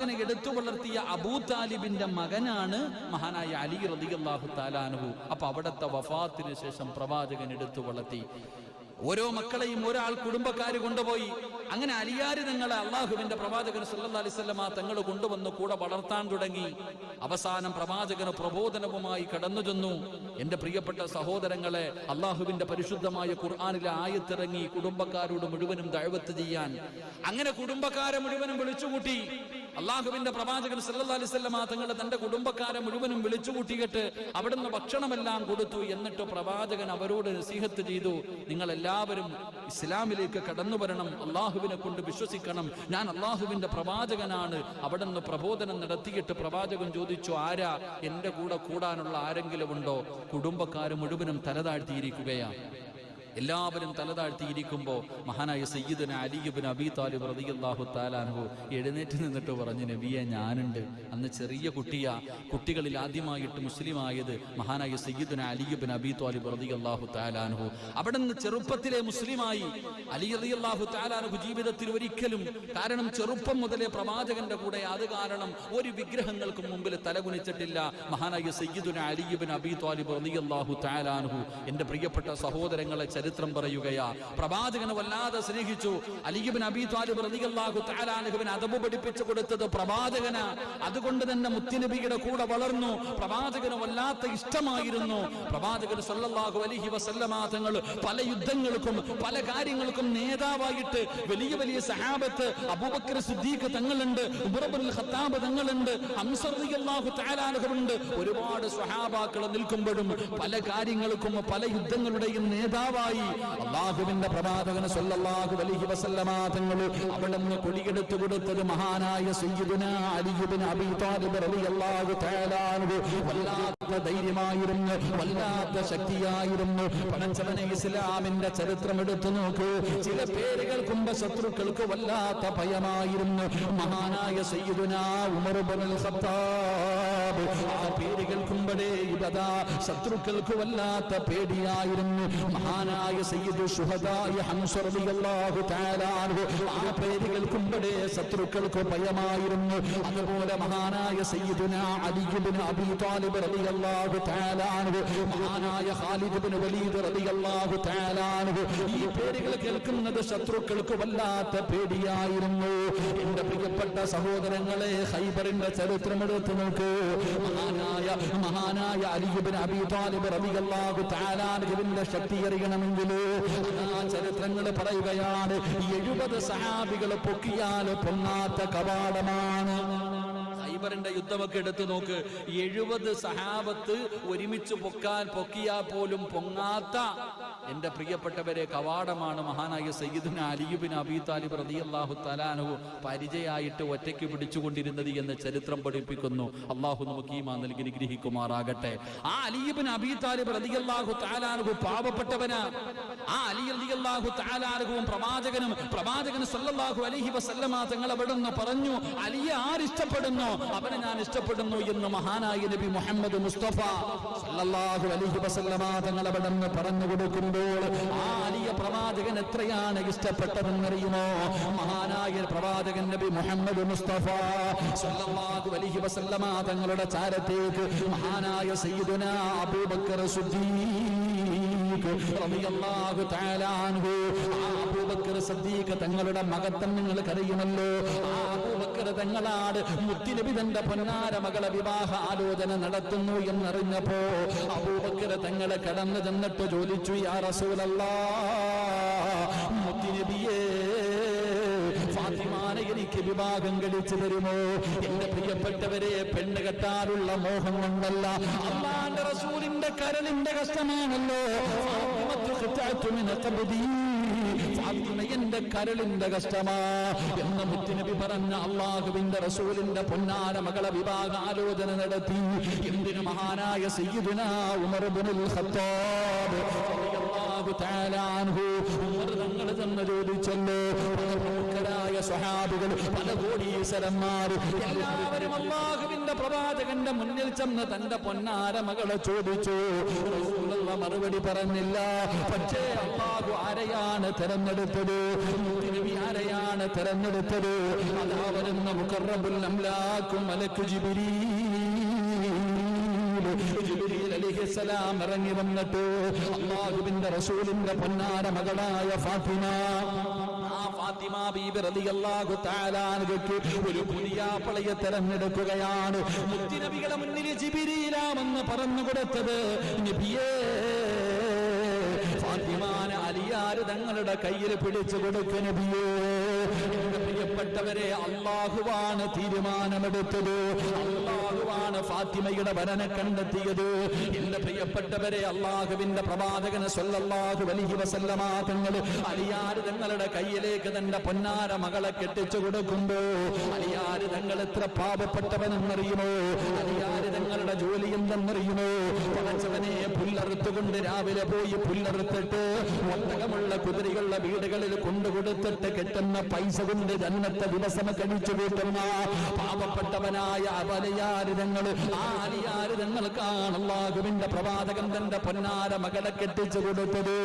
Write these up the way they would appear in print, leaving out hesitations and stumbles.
പ്രവാചകനെ എടുത്തു വളർത്തിയ അബൂ താലിബിന്റെ മകനാണ് മഹാനായ അലി റളിയല്ലാഹു തആല അൻഹു. അപ്പൊ അവിടുത്തെ വഫാത്തിന് ശേഷം പ്രവാചകൻ എടുത്തു വളർത്തി. ഓരോ മക്കളെയും ഒരാൾ കുടുംബക്കാര് കൊണ്ടുപോയി. അങ്ങനെ അലിയാര് തങ്ങളെ അള്ളാഹുവിന്റെ പ്രവാചകൻ സല്ലല്ലാഹു അലൈഹി വസല്ലമ തങ്ങൾ കൊണ്ടുവന്ന് കൂടെ വളർത്താൻ തുടങ്ങി. അവസാനം പ്രവാചകന് പ്രബോധനവുമായി കടന്നു ചെന്നു. എന്റെ പ്രിയപ്പെട്ട സഹോദരങ്ങളെ, അള്ളാഹുവിന്റെ പരിശുദ്ധമായ ഖുർആനിലെ ആയത്തിറങ്ങി കുടുംബക്കാരോട് മുഴുവനും ദഅവത്ത് ചെയ്യാൻ. അങ്ങനെ കുടുംബക്കാരെ മുഴുവനും വിളിച്ചുകൂട്ടി. അള്ളാഹുവിന്റെ പ്രവാചകൻ സല്ലല്ലാഹു അലൈഹി വസല്ലമ തങ്ങൾ തന്റെ കുടുംബക്കാരെ മുഴുവനും വിളിച്ചുകൂട്ടിയിട്ട് അവിടുന്ന് ഭക്ഷണമെല്ലാം കൊടുത്തു. എന്നിട്ട് പ്രവാചകൻ അവരോട് നസീഹത്ത് ചെയ്തു, നിങ്ങൾ എല്ലാവരും ഇസ്ലാമിലേക്ക് കടന്നു വരണം, അള്ളാഹുവിനെ കൊണ്ട് വിശ്വസിക്കണം, ഞാൻ അള്ളാഹുവിന്റെ പ്രവാചകനാണ്. അവിടുന്ന് പ്രബോധനം നടത്തിയിട്ട് പ്രവാചകൻ ചോദിച്ചു, ആരാ എന്റെ കൂടെ കൂടാനുള്ള ആരെങ്കിലും ഉണ്ടോ? കുടുംബക്കാര് മുഴുവനും തലതാഴ്ത്തിയിരിക്കുകയാണ്. എല്ലാവരും തലതാഴ്ത്തിയിരിക്കുമ്പോൾ മഹാനായ സയ്യിദുന അലി ഇബ്നു അബീ താലിബ് റളിയല്ലാഹു തആല അൻഹു എഴുന്നേറ്റ് നിന്നിട്ട് പറഞ്ഞു, നബിയെ ഞാനുണ്ട്. അന്ന് ചെറിയ കുട്ടികളിൽ ആദ്യമായിട്ട് മുസ്ലിമായത് മഹാനായ സയ്യിദുന അലി ഇബ്നു അബീ താലിബ് റളിയല്ലാഹു തആല അൻഹു. അവിടുന്ന് ചെറുപ്പത്തിലെ മുസ്ലിമായി. അലി റളിയല്ലാഹു തആല അൻഹു ജീവിതത്തിൽ ഒരിക്കലും, കാരണം ചെറുപ്പം മുതലേ പ്രവാചകന്റെ കൂടെ, അത് കാരണം ഒരു വിഗ്രഹങ്ങൾക്ക് മുമ്പിൽ തലകുനിച്ചിട്ടില്ല മഹാനായ സയ്യിദുന അലി ഇബ്നു അബീ താലിബ് റളിയല്ലാഹു തആല അൻഹു. എന്റെ പ്രിയപ്പെട്ട സഹോദരങ്ങളെ, ചരിത്രം പറയുകയാ, പ്രവാചകനെ വല്ലാതെ സ്നേഹിച്ചു. അലി ഇബ്നു അബീ ത്വാലിബ് റളിയല്ലാഹു തആല അൻഹുവിനെ അദബ് പഠിപ്പിച്ചു കൊടുത്തത് പ്രവാചകന. അതുകൊണ്ട് തന്നെ മുത്തുനബിയുടെ കൂടെ വളർന്നു. പ്രവാചകന് വല്ലാത്ത ഇഷ്ടമായിരുന്നു. പ്രവാചകൻ സല്ലല്ലാഹു അലൈഹി വസല്ലമ തങ്ങൾ പല യുദ്ധങ്ങൾക്കും പല കാര്യങ്ങൾക്കും നേതാവായിട്ട് വലിയ വലിയ സഹാബത്ത്, അബൂബക്കർ സിദ്ദീഖ് തങ്ങളുണ്ട്, ഉമർ ഇബ്നുൽ ഖത്താബ് തങ്ങളുണ്ട്, ഹംസ റളിയല്ലാഹു തആല അൻഹുണ്ട്, ഒരുപാട് സ്വഹാബാക്കൾ നിൽക്കുമ്പോഴും പല കാര്യങ്ങൾക്കും പല യുദ്ധങ്ങളുടെയും നേതാവായി അള്ളാഹുവിന്റെ പ്രവാചകൻ സല്ലല്ലാഹു അലൈഹി വസല്ലമ തങ്ങൾ അവിടുന്ന് കൊടിയെടുത്തു കൊടുത്തത് മഹാനായ സയ്യിദുനാ അലി ഇബ്നു അബീ ത്വാലിബ് റളിയല്ലാഹു തആല അൻഹു. വല്ലാത്ത ധൈര്യമായിരുന്നു, വല്ലാത്ത ശക്തിയായിരുന്നു. പടച്ചവനെ, ഇസ്ലാമിന്റെ ചരിത്രം എടുത്തു നോക്കൂ. ചില പേരുകൾക്കുമ്പോ ശത്രുക്കൾക്ക് വല്ലാത്ത ഭയമായിരുന്നു. മഹാനായ സയ്യിദുനാ ഉമർ ഇബ്നുൽ ഖത്താബ്, ആ പേരുകൾക്കുമ്പോഴേ ഇതാ ശത്രുക്കൾക്ക് വല്ലാത്ത പേടിയായിരുന്നു. മഹാനായ സയ്യിദു ശുഹദായ ഹംസ റളിയല്ലാഹു തആല അൻഹു, ആ പേര് കേൾക്കുമ്പോഴേ ശത്രുക്കൾക്ക് ഭയമായിരുന്നു. അതുപോലെ മഹാനായ സയ്യിദുനാ അലി ഇബ്നു അബീ ത്വാലിബ് റളിയല്ലാഹു തആല അൻഹു, മഹാനായ ഖാലിദ് ഇബ്നു വലീദ് റളിയല്ലാഹു തആല അൻഹു, ഈ പേരുകൾ കേൾക്കുന്നത് ശത്രുക്കൾക്ക് വല്ലാത്ത പേടിയായിരുന്നു. എന്റെ പ്രിയപ്പെട്ട സഹോദരങ്ങളെ, ഖൈബറിന്റെ ചരിത്രം എടുത്തു നോക്കൂ. മഹാനായ അലി ഇബ്നു അബീ ത്വാലിബ് റളിയല്ലാഹു തആല അൻഹുവിന്റെ ശക്തി അറിയണമെങ്കിൽ ആ ചരിത്രങ്ങൾ പറയുകയാണ്, 70 സഹാബികൾ പൊക്കിയാൽ പൊങ്ങാത്ത കവാടമാണ്. ഖൈബറിന്റെ യുദ്ധമൊക്കെ എടുത്തു നോക്ക്. 70 സഹാബത്ത് ഒരുമിച്ച് പൊക്കിയാൽ പോലും പൊങ്ങാത്ത, എന്റെ പ്രിയപ്പെട്ടവരെ, കവാടമാണ് മഹാനായ സയ്യിദുനാ അലി ഇബ്നു അബീ ത്വാലിബ് റളിയല്ലാഹു തആല അൻഹു പരിചയമായിട്ട് ഒറ്റയ്ക്ക് പിടിച്ചുകൊണ്ടിരുന്നത് എന്ന് ചരിത്രം പഠിപ്പിക്കുന്നു. അള്ളാഹു നമുക്ക് ഈമാൻ നൽകി അനുഗ്രഹിക്കുമാറാകട്ടെ. ആ അലി ഇബ്നു അബീ ത്വാലിബ് റളിയല്ലാഹു തആല അൻഹു പാവപ്പെട്ടവനാ. ആ അലി റളിയല്ലാഹു തആല അൻഹുവും പ്രവാചകൻ സല്ലല്ലാഹു അലൈഹി വസല്ലമ തങ്ങൾ അവിടുന്ന് പറഞ്ഞു, അലിയെ ആരിഷ്ടപ്പെടുന്നു അവനെ ഞാൻ ഇഷ്ടപ്പെടുന്നു എന്ന് മഹാനായ നബി മുഹമ്മദ് മുസ്തഫ സല്ലല്ലാഹു അലൈഹി വസല്ലമ തങ്ങൾ അവിടുന്ന് പറഞ്ഞു കൊടുക്കുമ്പോൾ ആ അലിയെ പ്രവാചകൻ എത്രയാണ് ഇഷ്ടപ്പെട്ടതെന്നറിയുമോ? മഹാനായ പ്രവാചകൻ നബി മുഹമ്മദ് മുസ്തഫ സല്ലല്ലാഹു അലൈഹി വസല്ലമ തങ്ങളുടെ ചാരത്തേക്ക് മഹാനായ സയ്യിദുനാ അബൂബക്കർ സിദ്ദീഖ് റളിയല്ലാഹു തആല അൻഹു, അബൂബക്കർ സിദ്ദീഖ് തങ്ങളുടെ മകത്തം നിങ്ങൾക്ക് അറിയുമല്ലോ. അബൂബക്കർ തങ്ങളാണ് മുത്തുനബി തന്റെ പൊന്നാര മകളെ വിവാഹ ആലോചന നടത്തുന്നു എന്നറിഞ്ഞപ്പോ അബൂബക്കർ തങ്ങളെ കടന്നു ചെന്നിട്ട് ചോദിച്ചു, യാ റസൂലല്ലാഹ്, മുത്തുനബിയേ, ഫാത്തിമാനെ എനിക്ക് വിവാഹം കഴിച്ചു തരുമോ? എന്റെ പ്രിയപ്പെട്ടവരെ, പെണ്ണ് കെട്ടാനുള്ള മോഹം കൊണ്ടല്ല, അല്ലാഹുവിന്റെ റസൂലിന്റെ കരളിന്റെ കഷ്ടമാണല്ലോ. ഫാത്തിമ എന്റെ കരളിന്റെ കഷ്ടമാ എന്ന് മുത്തുനബി പറഞ്ഞ അല്ലാഹുവിന്റെ റസൂലിന്റെ പൊന്നാര മകളെ വിവാഹ ആലോചന നടത്തി. എന്തിനു? മഹാനായ സയ്യിദുനാ ഉമർ ഇബ്നുൽ ഖത്താബ് റളിയല്ലാഹു തആല അൻഹു, ഉമർ തങ്ങൾ തന്നെ ചോദിച്ചല്ലോ, പ്രമുഖരായ സ്വഹാബികൾ, പല കോടീശ്വരന്മാർ എല്ലാവരും അല്ലാഹുവിന്റെ പ്രവാചകന്റെ മുന്നിൽ ചെന്ന് തന്റെ പൊന്നാര മകളെ ചോദിച്ചു. റസൂലുള്ള മറുപടി പറഞ്ഞില്ല. പക്ഷേ അല്ലാഹു ആരെയാണ് തെരഞ്ഞെടുത്തത്? നബി ആരെയാണ് തെരഞ്ഞെടുത്തത്? അതാ വരുന്ന മുഖറബുൽ അംലാഖു മലക്കു ജിബ്രീൽ അലൈഹിസ്സലാം ഇറങ്ങി വന്നിട്ട് അല്ലാഹുവിന്റെ റസൂലിന്റെ പൊന്നാര മകളായ ഫാത്തിമ, ആ ഫാത്തിമ ബീബി റളിയല്ലാഹു തആല അൻഹയ്ക്ക് ഒരു പുതിയ പളയെ തെരഞ്ഞെടുക്കുകയാണ്. മുത്തുനബിയുടെ മുന്നിൽ ജിബ്രീലാമെന്ന് പറഞ്ഞു കൊടുത്തത് നബിയേ, ഫാത്തിമാനെ അലിയാർ തങ്ങളുടെ കയ്യിൽ പിടിച്ചു കൊടുക്കുക നബിയേ. എന്റെ പ്രിയപ്പെട്ടവരെ, അല്ലാഹുവാണ് തീരുമാനമെടുത്തത്. അല്ലാഹുവാണ് ഫാത്തിമയുടെ വരനെ കണ്ടെത്തിയത്. എന്റെ പ്രിയപ്പെട്ടവരെ, അല്ലാഹുവിന്റെ പ്രവാചകന് സ്വല്ലല്ലാഹു അലൈഹി വസല്ലമ തങ്ങൾ അലിയാർ തങ്ങളുടെ കയ്യിലേക്ക് തന്റെ പൊന്നാര മകളെ കെട്ടിച്ചു കൊടുക്കുമ്പോ അലിയാർ തങ്ങൾ എത്ര പാവപ്പെട്ടവനെന്നറിയുമോ? അലിയാർ തങ്ങളുടെ ജോലി എന്തെന്നറിയുമോ? പടച്ചവനെ പുല്ലറുത്തുകൊണ്ട് രാവിലെ പോയി പുല്ലറുത്തിട്ട് ഒട്ടകമുള്ള കുതിരകളുടെ വീടുകളിൽ കൊണ്ടുകൊടുത്തിട്ട് കെട്ടുന്ന പൈസ കൊണ്ട് ജന്നത്തെ ദിവസം കഴിച്ചു കൂട്ടുന്ന പാവപ്പെട്ടവനായ അലിയാരിതങ്ങൾ, ആ അലിയാരിതങ്ങൾക്കാണ് അല്ലാഹുവിന്റെ പ്രവാചകൻ തന്റെ പൊന്നാര മകളെ കെട്ടിച്ചു കൊടുത്തത്.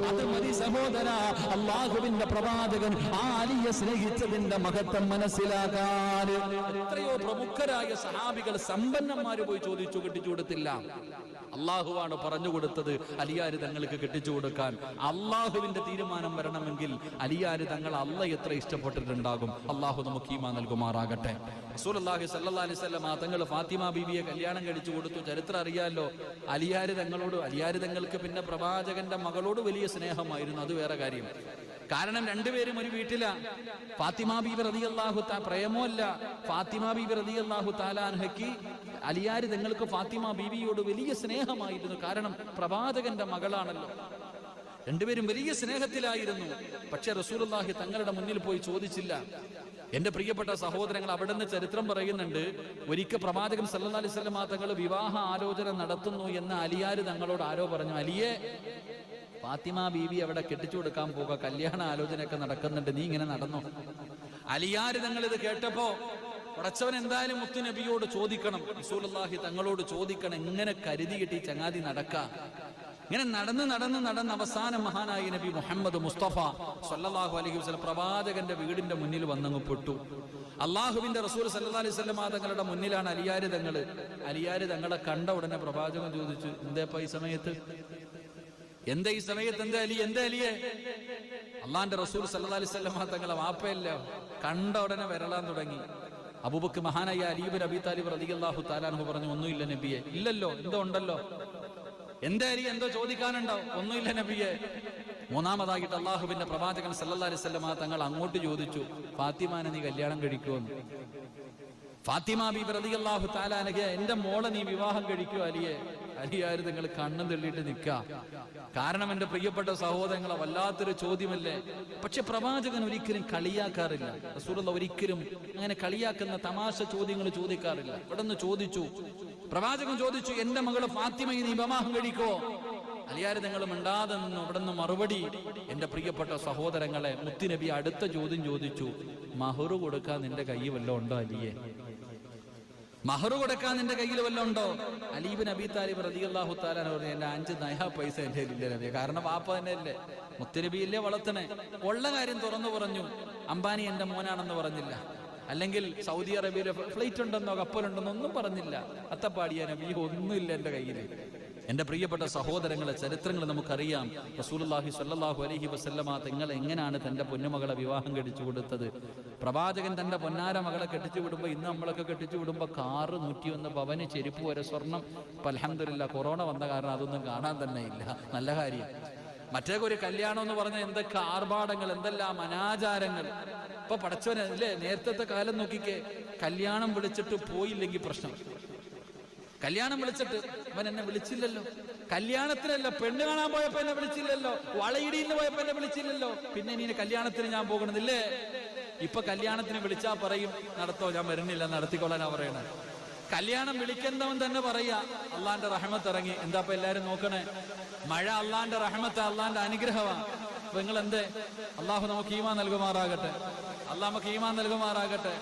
അത് മതി സഹോദര, അല്ലാഹുവിന്റെ പ്രവാചകൻ ആ അലിയെ സ്നേഹിച്ചതിന്റെ മഹത്വം മനസ്സിലാക്കാൻ. എത്രയോ പ്രമുഖരായ സഹാബികൾ, സമ്പന്നന്മാര് പോയി ചോദിച്ചു, കെട്ടിച്ചു കൊടുത്തില്ല. അള്ളാഹുവാണ് പറഞ്ഞു കൊടുത്തത് അലിയാര് തങ്ങൾക്ക് കെട്ടിച്ചു കൊടുക്കാൻ. അള്ളാഹുവിന്റെ തീരുമാനം വരണമെങ്കിൽ അലിയാര് തങ്ങൾ അല്ല എത്ര ഇഷ്ടപ്പെട്ടിട്ടുണ്ടാകും. അള്ളാഹു നമുക്ക് ഈമാൻ നൽകുമാറാകട്ടെ. റസൂലുള്ളാഹി സ്വല്ലല്ലാഹു അലൈഹി വസല്ലം തങ്ങൾ ഫാത്തിമ ബീവിയെ കല്യാണം കഴിച്ചു കൊടുത്തു. ചരിത്രം അറിയാലോ. അലിയാര് തങ്ങൾക്ക് പിന്നെ പ്രവാചകന്റെ മകളോട് വലിയ സ്നേഹമായിരുന്നു. അത് വേറെ കാര്യം. കാരണം രണ്ടുപേരും ഒരു വീട്ടിലാ. ഫാത്തിമ ബീവി റളിയല്ലാഹു തആല പ്രേമമല്ല, ഫാത്തിമ ബീവി റളിയല്ലാഹു തആല അൻഹയ്ക്ക് അലിയാര് തങ്ങൾക്ക് ഫാത്തിമ ബീവിയോട് വലിയ സ്നേഹമായിരുന്നു. കാരണം പ്രവാചകന്റെ മകളാണല്ലോ. രണ്ടുപേരും വലിയ സ്നേഹത്തിലായിരുന്നു. പക്ഷെ റസൂലുള്ളാഹി തങ്ങളുടെ മുന്നിൽ പോയി ചോദിച്ചില്ല. എന്റെ പ്രിയപ്പെട്ട സഹോദരങ്ങൾ, അവിടെ നിന്ന് ചരിത്രം പറയുന്നുണ്ട്, ഒരിക്കൽ പ്രവാചകൻ സല്ലല്ലാഹു അലൈഹി വസല്ലം തങ്ങൾ വിവാഹ ആലോചന നടത്തുന്നു എന്ന് അലിയാര് തങ്ങളോട് ആരോ പറഞ്ഞു. അലിയെ, ഫാത്തിമ ബീവി അവിടെ കെട്ടിച്ചു കൊടുക്കാൻ പോകുക, കല്യാണ ആലോചനയൊക്കെ നടക്കുന്നുണ്ട്, നീ ഇങ്ങനെ നടന്നു. അലിയാര് തങ്ങൾ ഇത് കേട്ടപ്പോ, പടച്ചവൻ എന്തായാലും മുത്തുനബിയോട് ചോദിക്കണം, റസൂലുള്ളാഹി തങ്ങളോട് ചോദിക്കണം, എങ്ങനെ കരുതി കിട്ടി ചങ്ങാതി നടക്കാം. ഇങ്ങനെ നടന്ന് അവസാനം മഹാനായ നബി മുഹമ്മദ് മുസ്തഫ സല്ലല്ലാഹു അലൈഹി വസല്ലം പ്രവാചകന്റെ വീടിന്റെ മുന്നിൽ വന്നങ്ങ് പെട്ടു. അള്ളാഹുവിന്റെ റസൂൽ സല്ലല്ലാഹു അലൈഹി വസല്ലം തങ്ങളുടെ മുന്നിലാണ് അലിയാര് തങ്ങള്. അലിയാര് തങ്ങളെ കണ്ട ഉടനെ പ്രവാചകൻ ചോദിച്ചു, എന്തേപ്പാ ഈ സമയത്ത്, എന്താ ഈ സമയത്ത്, എന്താ അലിയെ? അള്ളാന്റെ റസൂൽ സല്ലല്ലാഹു അലൈഹി വസല്ലം തങ്ങളെ വാപ്പയല്ല, കണ്ട ഉടനെ വരളാൻ തുടങ്ങി. അബൂബക്കർ മഹാനായ അലി ഇബ്നു അബീ താലിബ് റളിയല്ലാഹു തആല അൻഹു പറഞ്ഞു, ഒന്നുമില്ല നബിയെ. ഇല്ലല്ലോ, എന്തോ ഉണ്ടല്ലോ. എന്താ അലി, എന്തോ ചോദിക്കാനുണ്ടോ? ഒന്നുമില്ല നബിയെ. മൂന്നാമതായിട്ട് അള്ളാഹുവിന്റെ പ്രവാചകൻ സല്ലല്ലാഹു അലൈഹി വസല്ലം തങ്ങൾ അങ്ങോട്ട് ചോദിച്ചു, ഫാത്തിമാനെ നീ കല്യാണം കഴിക്കുമെന്ന്. ഫാത്തിമ ബീബി റളിയല്ലാഹു തആല അൻഹ, എന്റെ മോളെ നീ വിവാഹം കഴിക്കുമോ അലിയെ? അലിയാര് നിങ്ങൾ കണ്ണും തെള്ളിയിട്ട് നിൽക്കുക. കാരണം എന്റെ പ്രിയപ്പെട്ട സഹോദരങ്ങളെ, വല്ലാത്തൊരു ചോദ്യമല്ലേ. പക്ഷെ പ്രവാചകൻ ഒരിക്കലും കളിയാക്കാറില്ല. റസൂലുള്ളാഹി ഒരിക്കലും അങ്ങനെ കളിയാക്കുന്ന തമാശ ചോദ്യങ്ങൾ ചോദിക്കാറില്ല. ഇവിടെ നിന്ന് ചോദിച്ചു, പ്രവാചകൻ ചോദിച്ചു, എന്റെ മകള് ഫാത്തിമയെ നീ വിവാഹം കഴിക്കോ? അലിയാര് നിങ്ങൾ മിണ്ടാതെ നിന്നു. ഇവിടെ നിന്ന് മറുപടി, എന്റെ പ്രിയപ്പെട്ട സഹോദരങ്ങളെ, മുത്തുനബി അടുത്ത ചോദ്യം ചോദിച്ചു, മഹറു കൊടുക്കാൻ നിന്റെ കയ്യിൽ വല്ലതും ഉണ്ടോ അലിയെ? മഹറു കൊടുക്കാൻ നിന്റെ കയ്യിൽ വല്ലതും ഉണ്ടോ? അലി ഇബ്നു അബീ താലിബ് റളിയല്ലാഹു തആല പറഞ്ഞു, എന്റെ 5 നയാ പൈസ എന്റെ ഇല്ല നബിയെ. കാരണം വാപ്പ തന്നെ അല്ലേ, മുത്തുനബിയല്ലേ വളർത്തണേ. ഉള്ള കാര്യം തുറന്നു പറഞ്ഞു. അംബാനി എന്റെ മോനാണെന്ന് പറഞ്ഞില്ല, അല്ലെങ്കിൽ സൗദി അറേബ്യയിലെ ഫ്ലൈറ്റ് ഉണ്ടെന്നോ കപ്പലുണ്ടെന്നോ ഒന്നും പറഞ്ഞില്ല. അത്തപ്പാടിയ നബി, ഒന്നുമില്ല എന്റെ കയ്യിൽ. എന്റെ പ്രിയപ്പെട്ട സഹോദരങ്ങളെ, ചരിത്രങ്ങൾ നമുക്കറിയാം. റസൂലുള്ളാഹി സ്വല്ലല്ലാഹു അലൈഹി വസല്ലമ തങ്ങൾ എങ്ങനെയാണ് തന്റെ പൊന്നുമകളെ വിവാഹം കഴിച്ചു കൊടുത്തത്. പ്രവാചകൻ തന്റെ പൊന്നാര മകളെ കെട്ടിച്ചു വിടുമ്പോൾ, ഇന്ന് നമ്മളൊക്കെ കെട്ടിച്ചു വിടുമ്പോൾ കാറ് 101 പവന്, ചെരുപ്പ് വരെ സ്വർണം. ഇപ്പം അൽഹംദുലില്ലാ കൊറോണ വന്ന കാരണം അതൊന്നും കാണാൻ തന്നെ ഇല്ല. നല്ല കാര്യം. മറ്റേക്ക് ഒരു കല്യാണം എന്ന് പറഞ്ഞാൽ എന്തൊക്കെ ആർഭാടങ്ങൾ, എന്തെല്ലാം അനാചാരങ്ങൾ. ഇപ്പൊ പടച്ചവനെ അല്ലേ, നേരത്തെ കാലം നോക്കിക്കേ, കല്യാണം വിളിച്ചിട്ട് പോയില്ലെങ്കിൽ പ്രശ്നം. കല്യാണം വിളിച്ചിട്ട് അവൻ എന്നെ വിളിച്ചില്ലല്ലോ, കല്യാണത്തിനല്ല പെണ്ണ് കാണാൻ പോയപ്പോ എന്നെ വിളിച്ചില്ലല്ലോ, വളയിടിയിൽ പോയപ്പോ എന്നെ വിളിച്ചില്ലല്ലോ, പിന്നെ ഇനി കല്യാണത്തിന് ഞാൻ പോകണമെന്നില്ലേ? ഇപ്പൊ കല്യാണത്തിന് വിളിച്ചാ പറയും, നടത്തോ, ഞാൻ വരുന്നില്ല, നടത്തിക്കൊള്ളാനാ പറയണേ. കല്യാണം വിളിക്കുന്നവൻ തന്നെ പറയാ, അള്ളാന്റെ റഹ്മത്ത് ഇറങ്ങി. എന്താ എല്ലാരും നോക്കണേ, മഴ അള്ളാന്റെ റഹ്മത്ത്, അള്ളാന്റെ അനുഗ്രഹമാണ്. നിങ്ങൾ എന്തേ? അള്ളാഹു നമുക്ക് ഈമാൻ നൽകുമാറാകട്ടെ. അള്ളാഹ് നമുക്ക് ഈമാൻ നൽകുമാറാകട്ടെ.